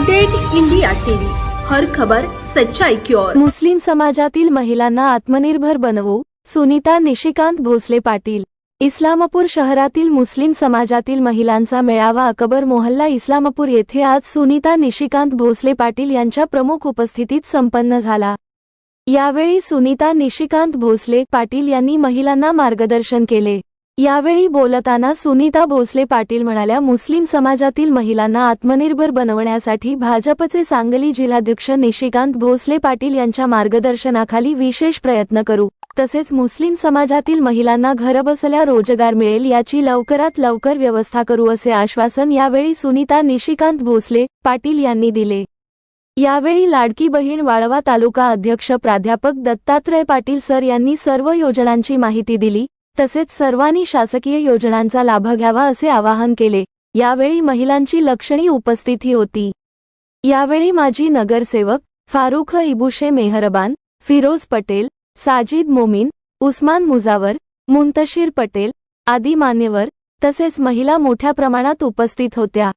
Update India TV, हर खबर सच्चाई की ओर। मुस्लिम समाजातील महिलांना आत्मनिर्भर बनवू, सुनीता निशिकांत भोसले पाटील। इस्लामपूर शहरातील मुस्लिम समाजातील महिलांचा मेळावा अकबर मोहल्ला इस्लामपूर येथे आज सुनीता निशिकांत भोसले पाटील यांच्या प्रमुख उपस्थितीत संपन्न झाला। यावेळी सुनीता निशिकांत भोसले पाटील यांनी महिलांना मार्गदर्शन केले। यावेळी बोलताना सुनीता भोसले पाटील म्हणाल्या, मुस्लिम समाजातील महिलांना आत्मनिर्भर बनवण्यासाठी भाजपचे सांगली जिल्हाध्यक्ष निशिकांत भोसले पाटील यांच्या मार्गदर्शनाखाली विशेष प्रयत्न करू, तसेच मुस्लिम समाजातील महिलांना घरबसल्या रोजगार मिळेल याची लवकरात लवकर व्यवस्था करू असे आश्वासन यावेळी सुनीता निशिकांत भोसले पाटील यांनी दिले। यावेळी लाडकी बहीण वाळवा तालुका अध्यक्ष प्राध्यापक दत्तात्रय पाटील सर यांनी सर्व योजनांची माहिती दिली, तसेच सर्वांनी शासकीय योजनांचा लाभ घ्यावा असे आवाहन केले। यावेळी महिलांची लक्षणीय उपस्थिती होती। यावेळी माजी नगरसेवक फारुख इबुशे मेहरबान, फिरोज पटेल, साजिद मोमीन, उस्मान मुजावर, मुंतशीर पटेल आदी मान्यवर तसेच महिला मोठ्या प्रमाणात उपस्थित होत्या।